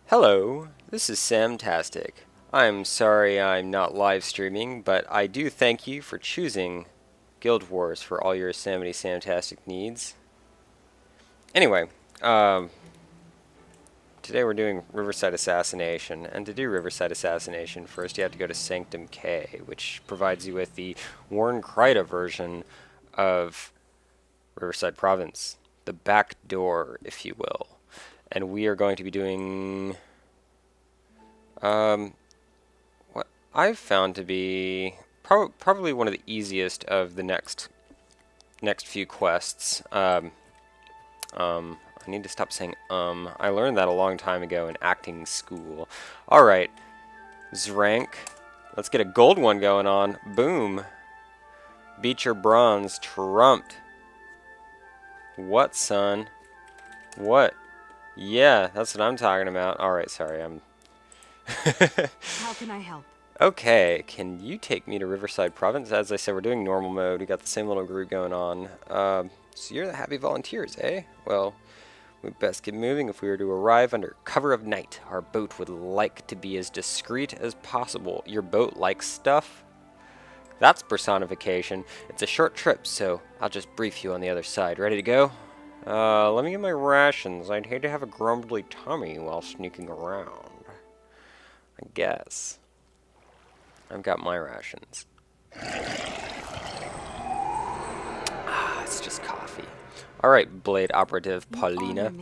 Hello, this is Samtastic. I'm sorry I'm not live streaming, but I do thank you for choosing Guild Wars for all your Yosemite Samtastic needs. Anyway, today we're doing Riverside Assassination, and to do Riverside Assassination, first you have to go to Sanctum K, which provides you with the Worn Kryta version of Riverside Province. The back door, if you will. And we are going to be doing what I've found to be probably one of the easiest of the next few quests. I need to stop saying I learned that a long time ago in acting school. Alright, Zrank. Let's get a gold one going on. Boom. Beat your bronze. Trumped. What, son? What? Yeah, that's what I'm talking about. Alright, sorry, I'm... How can I help? Okay, can you take me to Riverside Province? As I said, we're doing normal mode. We got the same little group going on. So you're the happy volunteers, eh? Well, we'd best get moving. If we were to arrive under cover of night, our boat would like to be as discreet as possible. Your boat likes stuff? That's personification. It's a short trip, so I'll just brief you on the other side. Ready to go? Let me get my rations. I'd hate to have a grumbly tummy while sneaking around. I guess. I've got my rations. It's just coffee. Alright, Blade Operative Paulina.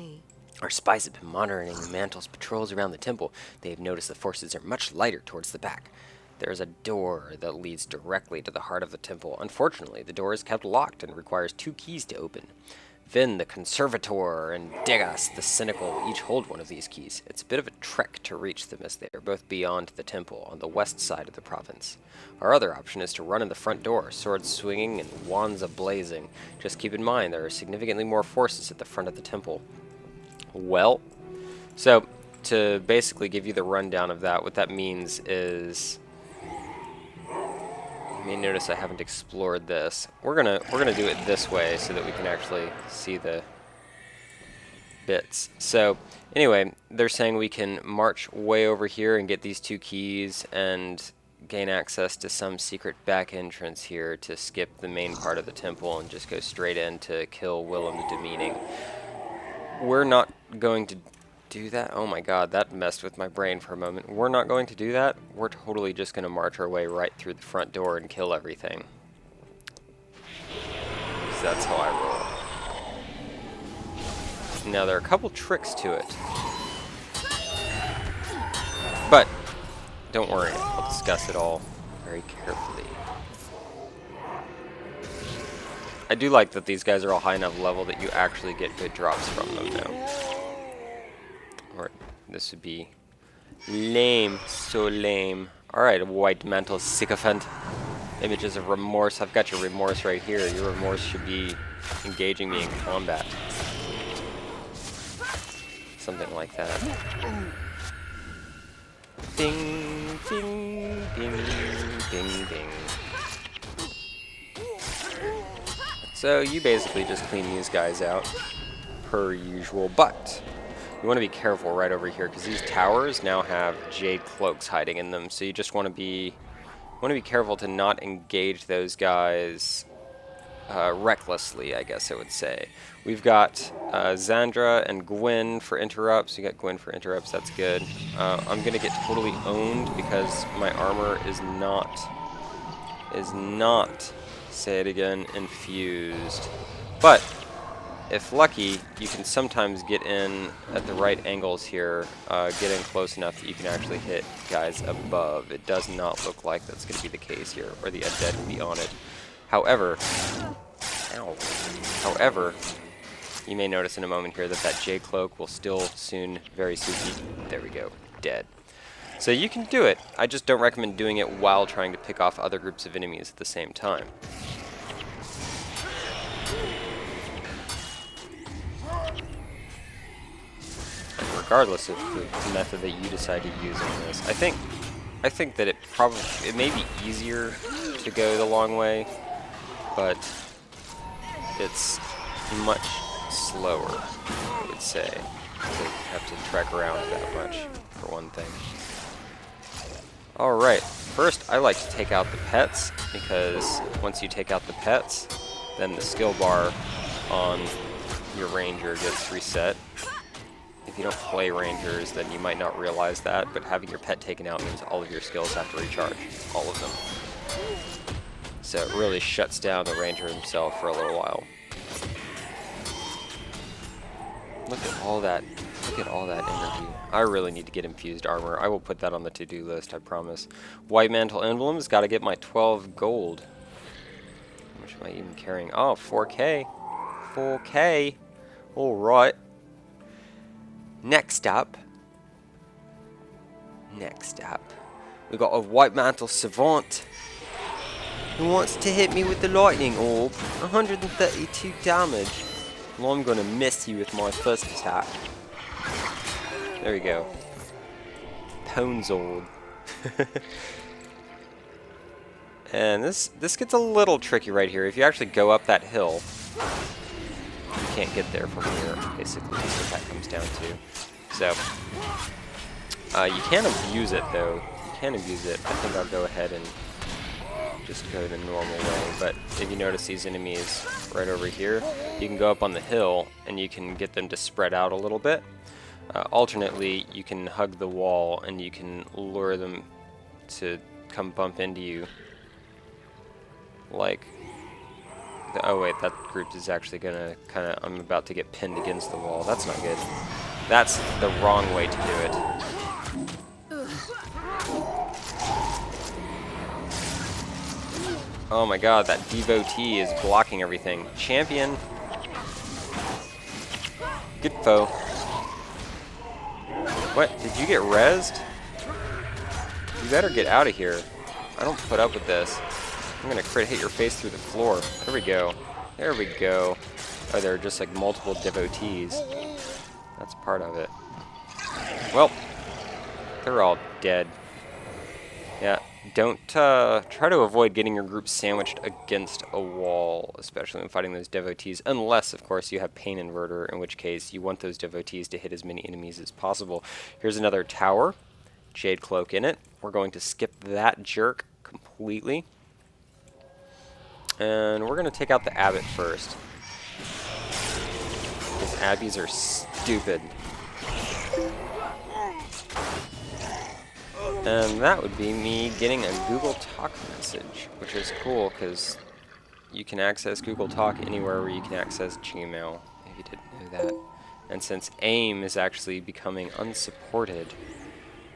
Our spies have been monitoring the Mantle's patrols around the temple. They have noticed the forces are much lighter towards the back. There is a door that leads directly to the heart of the temple. Unfortunately, the door is kept locked and requires 2 keys to open. Vin, the Conservator, and Degas, the Cynical, each hold one of these keys. It's a bit of a trek to reach them as they are both beyond the temple, on the west side of the province. Our other option is to run in the front door, swords swinging and wands a-blazing. Just keep in mind there are significantly more forces at the front of the temple. Well, so to basically give you the rundown of that, what that means is... You may notice I haven't explored this. We're gonna do it this way so that we can actually see the bits. So anyway, they're saying we can march way over here and get these 2 keys and gain access to some secret back entrance here to skip the main part of the temple and just go straight in to kill Willem the Demeaning. We're not going to do that. Oh my god, that messed with my brain for a moment. We're not going to do that. We're totally just going to march our way right through the front door and kill everything. 'Cause that's how I roll. Now, there are a couple tricks to it. But, don't worry, I'll discuss it all very carefully. I do like that these guys are all high enough level that you actually get good drops from them now. Or this would be lame, so lame. Alright, a white mantle sycophant. Images of remorse. I've got your remorse right here. Your remorse should be engaging me in combat. Something like that. Ding, ding, ding, ding, ding. So you basically just clean these guys out, per usual, but you want to be careful right over here because these towers now have jade cloaks hiding in them. So you just want to be careful to not engage those guys recklessly, I guess I would say. We've got Xandra and Gwyn for interrupts. You got Gwyn for interrupts. That's good. I'm gonna get totally owned because my armor is not. Say it again. Infused, but. If lucky, you can sometimes get in at the right angles here, get in close enough that you can actually hit guys above. It does not look like that's going to be the case here, or the undead will be on it. However, you may notice in a moment here that that J-Cloak will still soon, very soon be, there we go, dead. So you can do it. I just don't recommend doing it while trying to pick off other groups of enemies at the same time. Regardless of the method that you decide to use in this, I think that it may be easier to go the long way, but it's much slower, I would say. to have to trek around that much, for one thing. Alright, first I like to take out the pets, because once you take out the pets, then the skill bar on your ranger gets reset. If you don't play rangers, then you might not realize that, but having your pet taken out means all of your skills have to recharge. All of them. So it really shuts down the ranger himself for a little while. Look at all that. Look at all that energy. I really need to get infused armor. I will put that on the to-do list, I promise. White mantle emblems, gotta get my 12 gold. How much am I even carrying? Oh, 4K. 4K. Alright. Next up, we got a white mantle savant who wants to hit me with the lightning orb. 132 damage. Well, I'm gonna miss you with my first attack. There we go. Ponzold. And this gets a little tricky right here. If you actually go up that hill, you can't get there from here. Basically, that's what that comes down to. So, you can abuse it though. You can abuse it. I think I'll go ahead and just go the normal way. But if you notice these enemies right over here, you can go up on the hill and you can get them to spread out a little bit. Alternately, you can hug the wall and you can lure them to come bump into you. Like, oh wait, that group is actually gonna I'm about to get pinned against the wall. That's not good. That's the wrong way to do it. Oh my god, that devotee is blocking everything. Champion. Good foe. What? Did you get rezzed? You better get out of here. I don't put up with this. I'm gonna crit hit your face through the floor. There we go. There we go. Oh, there are just like multiple devotees. That's part of it. Well, they're all dead. Yeah, don't try to avoid getting your group sandwiched against a wall, especially when fighting those devotees, unless, of course, you have Pain Inverter, in which case you want those devotees to hit as many enemies as possible. Here's another tower, Jade Cloak in it. We're going to skip that jerk completely. And we're going to take out the Abbot first. Because Abbeys are stupid. And that would be me getting a Google Talk message, which is cool because you can access Google Talk anywhere where you can access Gmail, if you didn't know that. And since AIM is actually becoming unsupported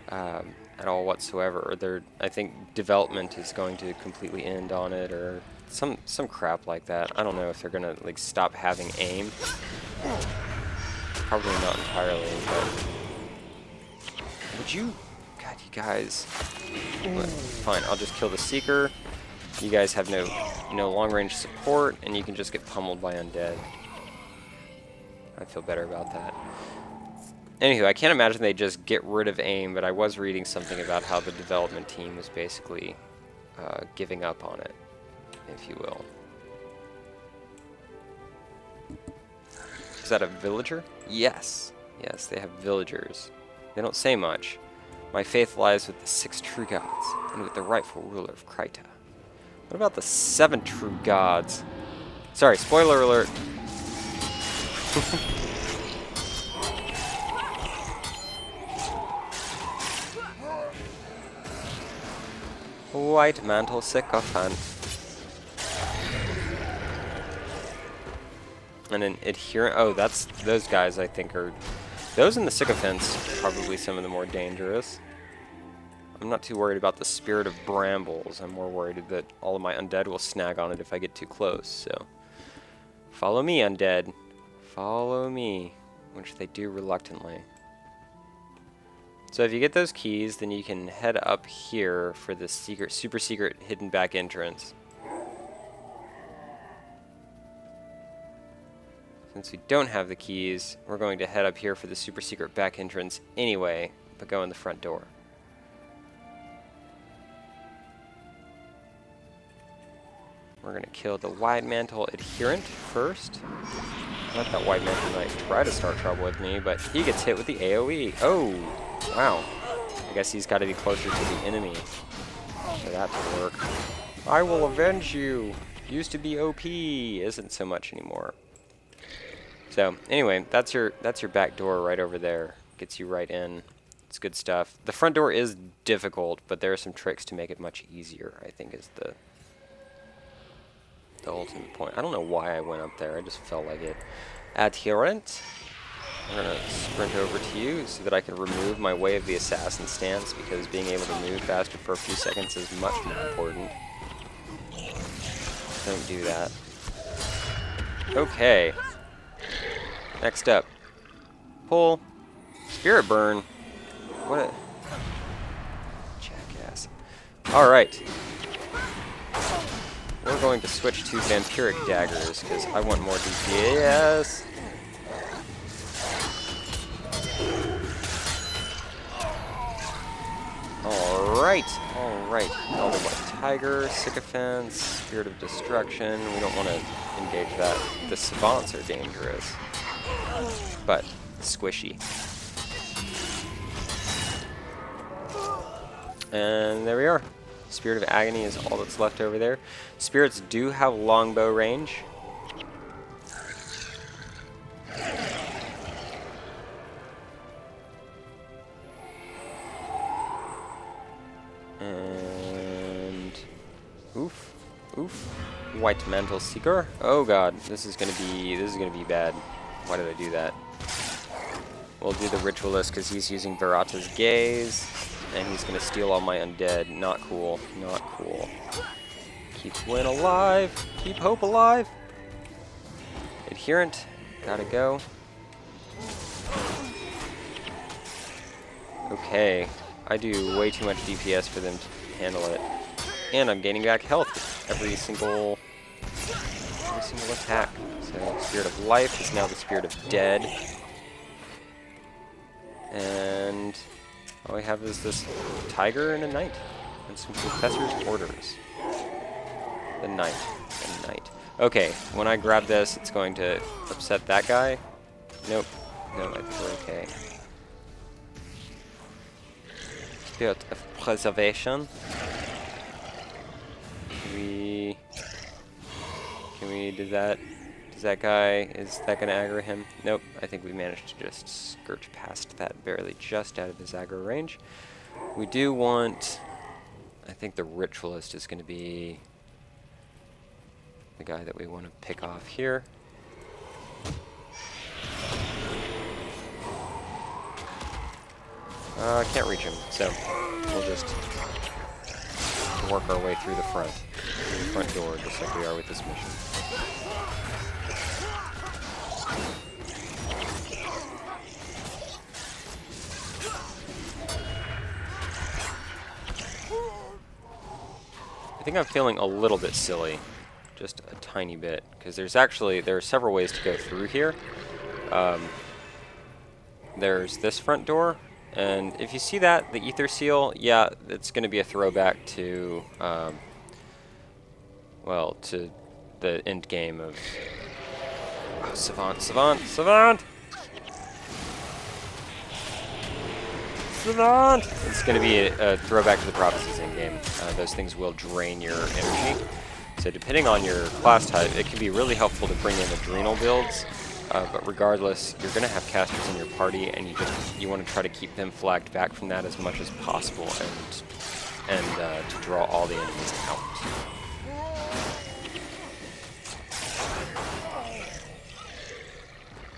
at all whatsoever, or I think development is going to completely end on it, or some crap like that. I don't know if they're gonna like stop having AIM. Probably not entirely, but would you? God, you guys. Fine, I'll just kill the Seeker. You guys have no long-range support, and you can just get pummeled by undead. I feel better about that. Anywho, I can't imagine they just get rid of AIM, but I was reading something about how the development team was basically giving up on it, if you will. Is that a villager? Yes. Yes, they have villagers. They don't say much. My faith lies with the 6 true gods, and with the rightful ruler of Kryta. What about the 7 true gods? Sorry, spoiler alert. White mantle sycophant. And an adherent. Oh, that's those guys. I think are those in the sycophants. Probably some of the more dangerous. I'm not too worried about the spirit of brambles. I'm more worried that all of my undead will snag on it if I get too close. So, follow me, undead. Follow me, which they do reluctantly. So if you get those keys, then you can head up here for the secret, super secret hidden back entrance. Since we don't have the keys, we're going to head up here for the super secret back entrance anyway, but go in the front door. We're going to kill the White Mantle Adherent first. I thought that White Mantle might try to start trouble with me, but he gets hit with the AoE. Oh, wow. I guess he's got to be closer to the enemy for that to work. I will avenge you. Used to be OP, isn't so much anymore. So anyway, that's your back door right over there. Gets you right in. It's good stuff. The front door is difficult, but there are some tricks to make it much easier, I think is the ultimate point. I don't know why I went up there. I just felt like it. Adherent. I'm going to sprint over to you so that I can remove my Way of the Assassin stance, because being able to move faster for a few seconds is much more important. Don't do that. Okay. Next up. Pull. Spirit Burn. What a jackass. Alright. We're going to switch to Vampiric Daggers, because I want more DPS. Alright, alright. Elder White Tiger, Sycophants, Spirit of Destruction. We don't want to engage that. The Savants are dangerous, but squishy. And there we are. Spirit of Agony is all that's left over there. Spirits do have longbow range. And oof, oof. White Mantle Seeker. Oh god, this is gonna be bad. Why did I do that? We'll do the Ritualist because he's using Verata's Gaze, and he's gonna steal all my undead. Not cool. Not cool. Keep Win alive. Keep Hope alive. Adherent. Gotta go. Okay. I do way too much DPS for them to handle it. And I'm gaining back health with every single attack. So Spirit of Life is now the Spirit of Dead. And all we have is this Tiger and a Knight. And some Professor's Orders. The Knight. The Knight. Okay, when I grab this, it's going to upset that guy. Nope. No, I think we're okay. Spirit of Preservation. Can we do that? Is that guy, is that going to aggro him? Nope. I think we managed to just skirt past that barely just out of his aggro range. We do want, I think the Ritualist is going to be the guy that we want to pick off here. I can't reach him, so we'll just work our way through the front door, just like we are with this mission. I think I'm feeling a little bit silly, just a tiny bit, because there are several ways to go through here. There's this front door. And if you see that, the Ether Seal, yeah, it's going to be a throwback to, well, to the end game of Savant. It's going to be a throwback to the Prophecies end game. Those things will drain your energy. So depending on your class type, it can be really helpful to bring in adrenal builds. But regardless, you're going to have casters in your party, and you want to try to keep them flagged back from that as much as possible, and to draw all the enemies out.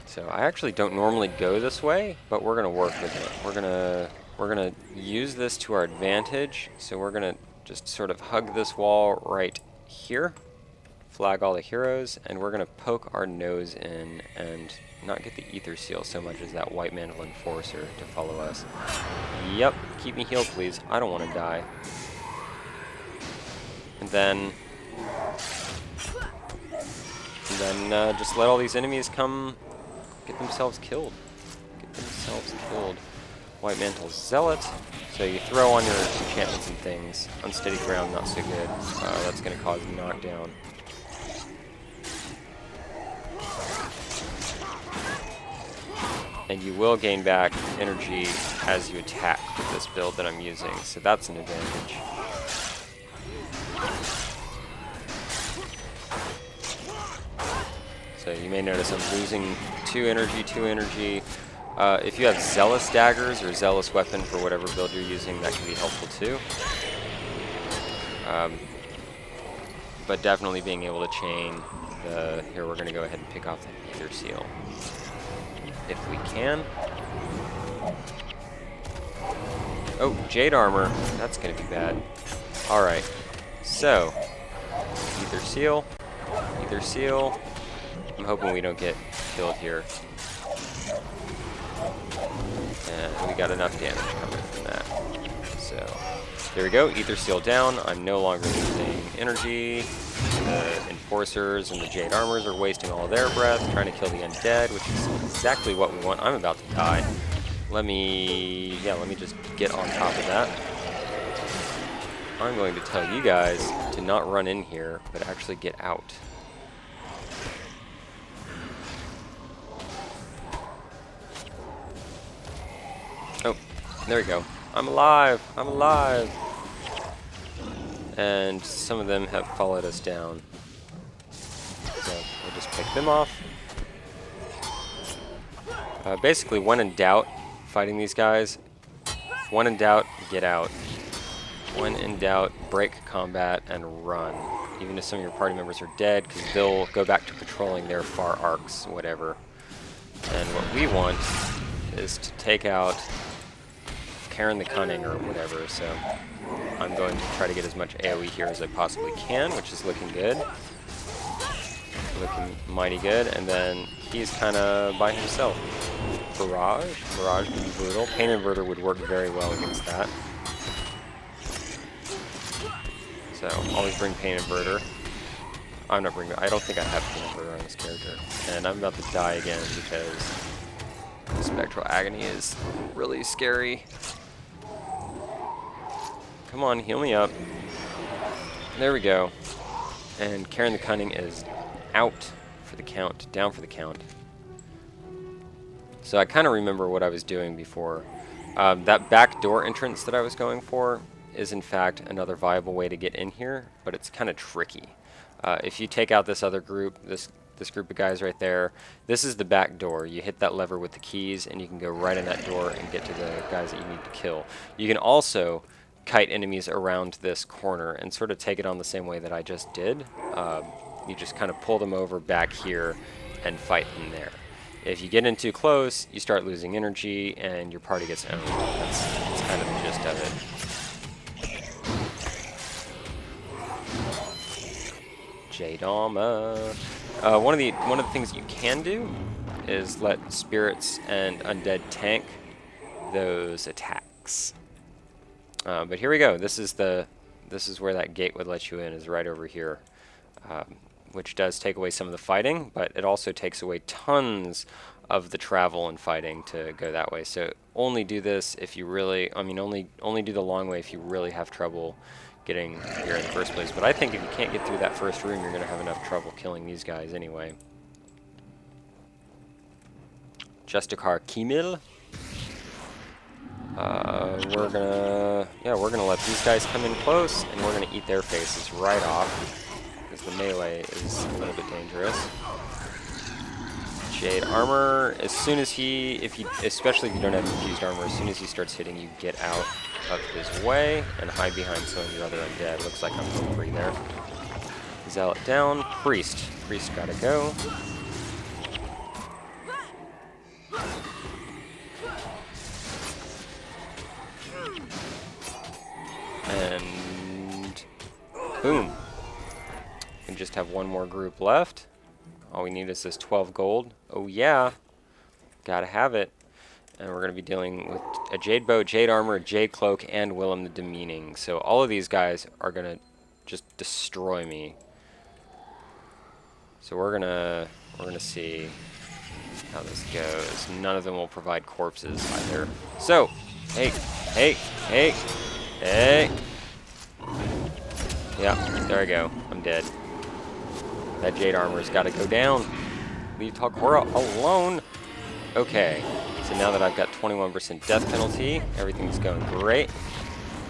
So I actually don't normally go this way, but we're going to work with it. We're gonna use this to our advantage. So we're going to just sort of hug this wall right here. Flag all the heroes, and we're going to poke our nose in and not get the Ether Seal so much as that White Mantle Enforcer to follow us. Yep, keep me healed, please. I don't want to die. And then just let all these enemies come get themselves killed. White Mantle Zealot. So you throw on your enchantments and things. Unsteady Ground, not so good. That's going to cause knockdown. And you will gain back energy as you attack with this build that I'm using, so that's an advantage. So you may notice I'm losing 2 energy. If you have Zealous Daggers or Zealous Weapon for whatever build you're using, that can be helpful too. But definitely being able to chain the... Here, we're going to go ahead and pick off the Ether Seal. If we can. Oh, Jade Armor. That's going to be bad. Alright. So, Ether Seal. Ether Seal. I'm hoping we don't get killed here. And we got enough damage coming from that. So, there we go. Ether Seal down. I'm no longer losing energy. The Enforcers and the Jade Armors are wasting all their breath, trying to kill the undead, which is exactly what we want. I'm about to die. Let me just get on top of that. I'm going to tell you guys to not run in here, but actually get out. Oh, there we go. I'm alive! I'm alive! And some of them have followed us down. So we'll just pick them off. Basically, when in doubt, fighting these guys, when in doubt, get out. When in doubt, break combat and run. Even if some of your party members are dead, because they'll go back to patrolling their far arcs, whatever. And what we want is to take out Karen the Cunning or whatever, so I'm going to try to get as much AoE here as I possibly can, which is looking good. Looking mighty good, and then he's kind of by himself. Barrage can be brutal. Pain Inverter would work very well against that. So, always bring Pain Inverter. I'm not bringing... I don't think I have Pain Inverter on this character. And I'm about to die again because Spectral Agony is really scary. Come on, heal me up. There we go. And Karen the Cunning is out for the count, down for the count. So I kind of remember what I was doing before. That back door entrance that I was going for is in fact another viable way to get in here, but it's kind of tricky. If you take out this other group, this group of guys right there, this is the back door. You hit that lever with the keys and you can go right in that door and get to the guys that you need to kill. You can also kite enemies around this corner and sort of take it on the same way that I just did. You just kind of pull them over back here and fight them there. If you get in too close, you start losing energy and your party gets owned. That's kind of the gist of it. Jade Armor. One of the things you can do is let spirits and undead tank those attacks. But here we go. This is where that gate would let you in, is right over here, which does take away some of the fighting, but it also takes away tons of the travel and fighting to go that way. So only do this if you really, only do the long way if you really have trouble getting here in the first place. But I think if you can't get through that first room, you're going to have enough trouble killing these guys anyway. Justicar Kimil. We're gonna let these guys come in close, and we're gonna eat their faces right off, because the melee is a little bit dangerous. Jade Armor, as soon as especially if you don't have infused armor, as soon as he starts hitting you, get out of his way and hide behind some of your other undead. Looks like I'm home free there. Zealot down. Priest gotta go. And boom. We just have one more group left. All we need is this 12 gold. Oh yeah, gotta have it. And we're gonna be dealing with a Jade Bow, Jade Armor, Jade Cloak, and Willem the Demeaning. So all of these guys are gonna just destroy me. So we're gonna see how this goes. None of them will provide corpses either. So Hey, hey, hey, hey. Yeah, there I go. I'm dead. That jade armor's got to go down. Leave Talcora alone. Okay, so now that I've got 21% death penalty, everything's going great.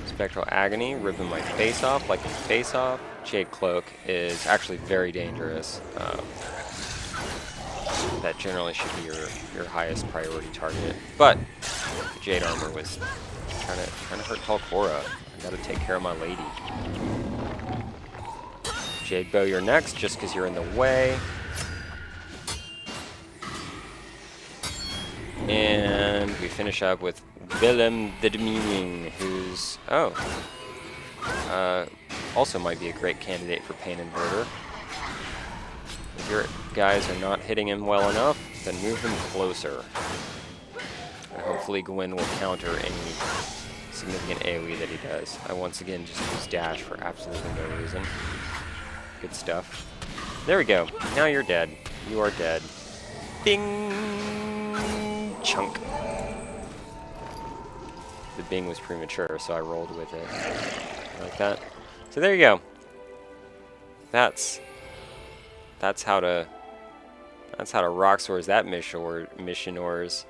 Spectral Agony, ripping my face off like a face off. Jade Cloak is actually very dangerous. That generally should be your highest priority target. But the Jade Armor was trying to hurt Talcora. I gotta take care of my lady. Jade Bow, you're next, just because you're in the way. And we finish up with Willem the Demeaning, who's also might be a great candidate for Pain Inverter. If your guys are not hitting him well enough, then move him closer. And hopefully Gwyn will counter any significant AoE that he does. I once again just use dash for absolutely no reason. Good stuff. There we go. Now you're dead. You are dead. Bing! Chunk. The bing was premature, so I rolled with it. Like that. So there you go. That's how to rock swords that mission ors.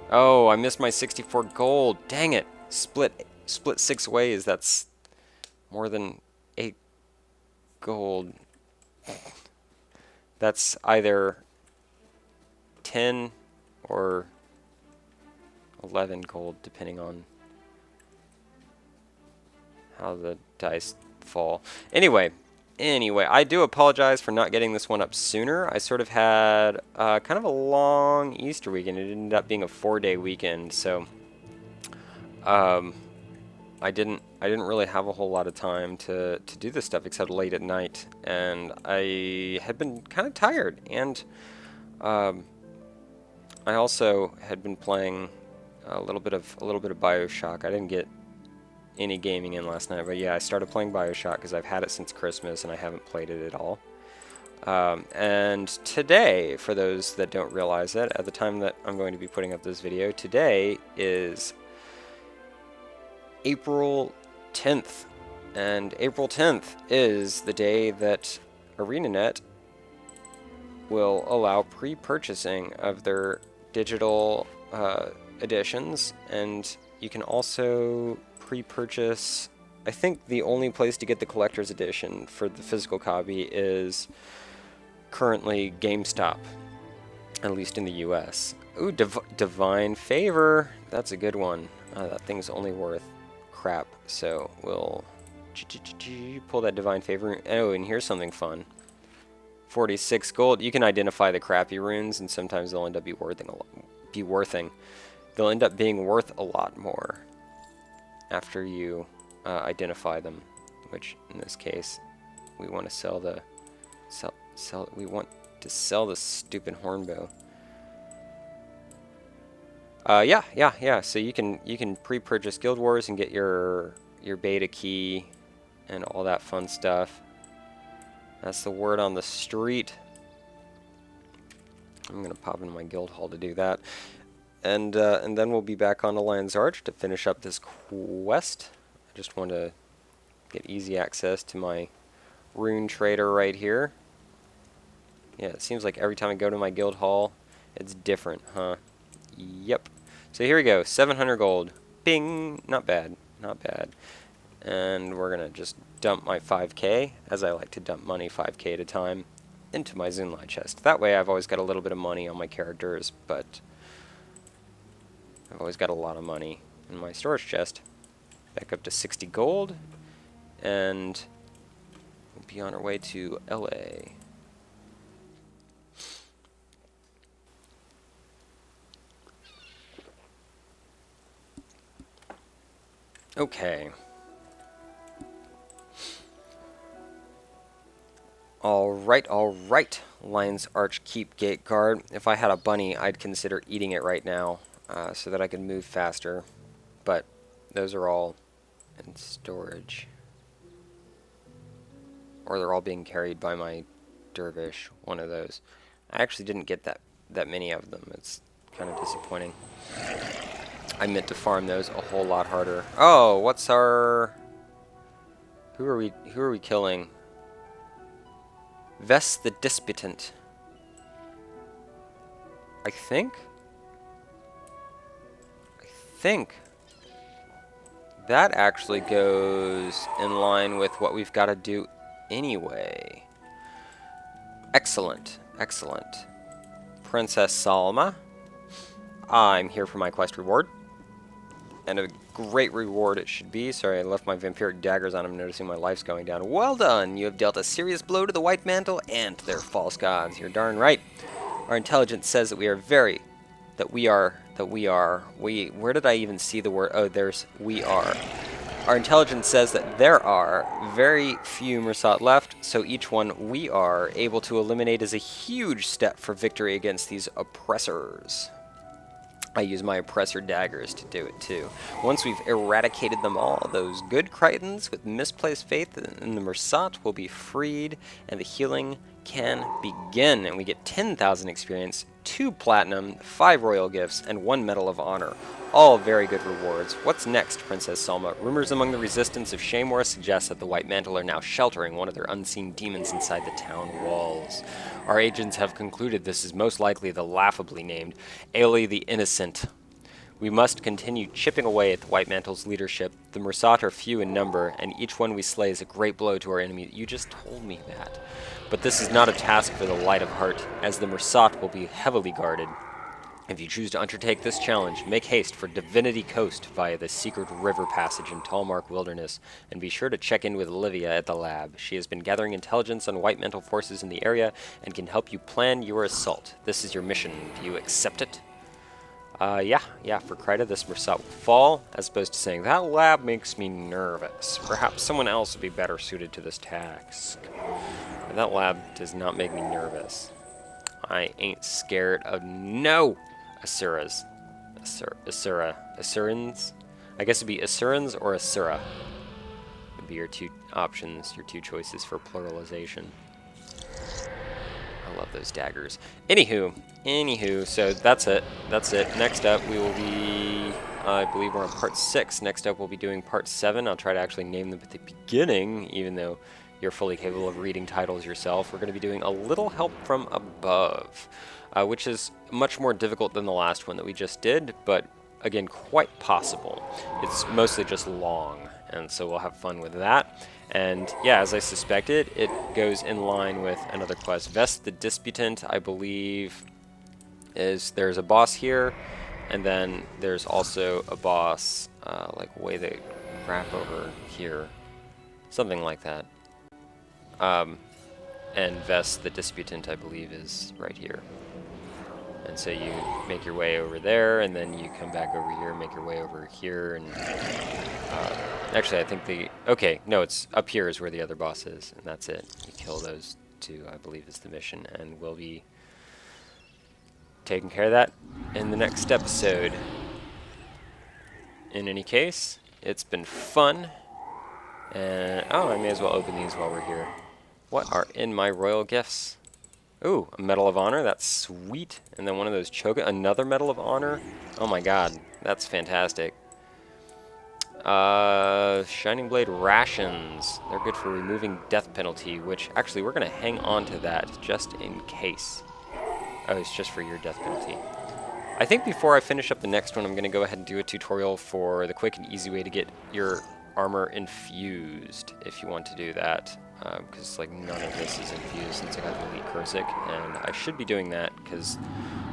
Oh, I missed my 64 gold. Dang it. Split 6 ways. That's more than 8 gold. That's either 10 or 11 gold, depending on how the dice fall. Anyway, I do apologize for not getting this one up sooner. I sort of had kind of a long Easter weekend. It ended up being a 4-day weekend, so I didn't really have a whole lot of time to do this stuff except late at night, and I had been kind of tired, and I also had been playing a little bit of BioShock. I didn't get any gaming in last night, but yeah, I started playing BioShock because I've had it since Christmas and I haven't played it at all. And today, for those that don't realize it, at the time that I'm going to be putting up this video, today is April 10th, and April 10th is the day that ArenaNet will allow pre-purchasing of their digital editions, and you can also pre-purchase. I think the only place to get the collector's edition for the physical copy is currently GameStop, at least in the US. Ooh, Divine Favor, that's a good one. That thing's only worth crap, so we'll pull that Divine Favor. Oh, and here's something fun. 46 gold. You can identify the crappy runes, and sometimes they'll end up They'll end up being worth a lot more after you identify them. Which, in this case, we want to sell the the stupid hornbow. Yeah. So you can pre-purchase Guild Wars and get your beta key and all that fun stuff. That's the word on the street. I'm gonna pop into my guild hall to do that, and then we'll be back on the Lion's Arch to finish up this quest. I just want to get easy access to my rune trader right here. Yeah, it seems like every time I go to my guild hall, it's different, huh? Yep. So here we go, 700 gold. Bing! Not bad, not bad. And we're gonna just dump my 5k, as I like to dump money 5k at a time, into my Zunlai chest. That way I've always got a little bit of money on my characters, but I've always got a lot of money in my storage chest. Back up to 60 gold, and we'll be on our way to LA. Okay. Alright, Lion's Arch Keep Gate Guard. If I had a bunny, I'd consider eating it right now, so that I could move faster. But those are all in storage. Or they're all being carried by my dervish, one of those. I actually didn't get that many of them. It's kind of disappointing. I meant to farm those a whole lot harder. Oh, what's our... Who are we killing? Vest the Disputant. I think that actually goes in line with what we've got to do anyway. Excellent, excellent. Princess Salma, I'm here for my quest reward. And a great reward it should be. Sorry, I left my vampiric daggers on. I'm noticing my life's going down. Well done! You have dealt a serious blow to the White Mantle and their false gods. You're darn right. Our intelligence says that where did I even see the word? Oh, there's we are. Our intelligence says that there are very few Mersat left, so each one we are able to eliminate is a huge step for victory against these oppressors. I use my oppressor daggers to do it too. Once we've eradicated them all, those good Krytans with misplaced faith in the Mersat will be freed, and the healing can begin. And we get 10,000 experience, 2 platinum, 5 royal gifts, and 1 medal of honor. All very good rewards. What's next, Princess Salma? Rumors among the resistance of Shaymor suggest that the White Mantle are now sheltering one of their unseen demons inside the town walls. Our agents have concluded this is most likely the laughably named Ailey the Innocent. We must continue chipping away at the White Mantle's leadership. The Mersat are few in number, and each one we slay is a great blow to our enemy. You just told me that. But this is not a task for the light of heart, as the Mersat will be heavily guarded. If you choose to undertake this challenge, make haste for Divinity Coast via the secret river passage in Tallmark Wilderness, and be sure to check in with Olivia at the lab. She has been gathering intelligence on White Mantle forces in the area and can help you plan your assault. This is your mission. Do you accept it? Yeah, for Kryta, this Mersat will fall, as opposed to saying, that lab makes me nervous. Perhaps someone else would be better suited to this task. But that lab does not make me nervous. I ain't scared of no Asuras. Asurans? I guess it'd be Asurans or Asura. Would be your 2 options, your 2 choices for pluralization. I love those daggers. Anywho, so that's it. Next up, we will be, I believe we're on part 6. Next up, we'll be doing part 7. I'll try to actually name them at the beginning, even though you're fully capable of reading titles yourself. We're going to be doing A Little Help from Above, which is much more difficult than the last one that we just did, but again, quite possible. It's mostly just long, and so we'll have fun with that. And yeah, as I suspected, it goes in line with another quest. Vest the Disputant, I believe, there's a boss here, and then there's also a boss, like way the crap over here. Something like that. And Vest the Disputant, I believe, is right here. And so you make your way over there, and then you come back over here, make your way over here, and actually I think okay, no, it's up here is where the other boss is, and that's it. You kill those 2, I believe, is the mission, and we'll be taking care of that in the next episode. In any case, it's been fun, and I may as well open these while we're here. What are in my royal gifts? Ooh, a Medal of Honor, that's sweet. And then one of those another Medal of Honor. Oh my god, that's fantastic. Shining Blade Rations. They're good for removing death penalty, which actually we're going to hang on to that just in case. Oh, it's just for your death penalty. I think before I finish up the next one, I'm going to go ahead and do a tutorial for the quick and easy way to get your armor infused, if you want to do that. Because like none of this is infused since I got the Elite Kurzik, and I should be doing that because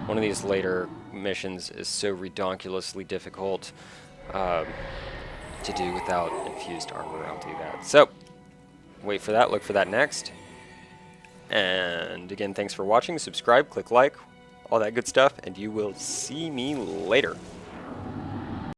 one of these later missions is so redonkulously difficult to do without infused armor. I'll do that. So, wait for that, look for that next. And again, thanks for watching, subscribe, click like, all that good stuff, and you will see me later.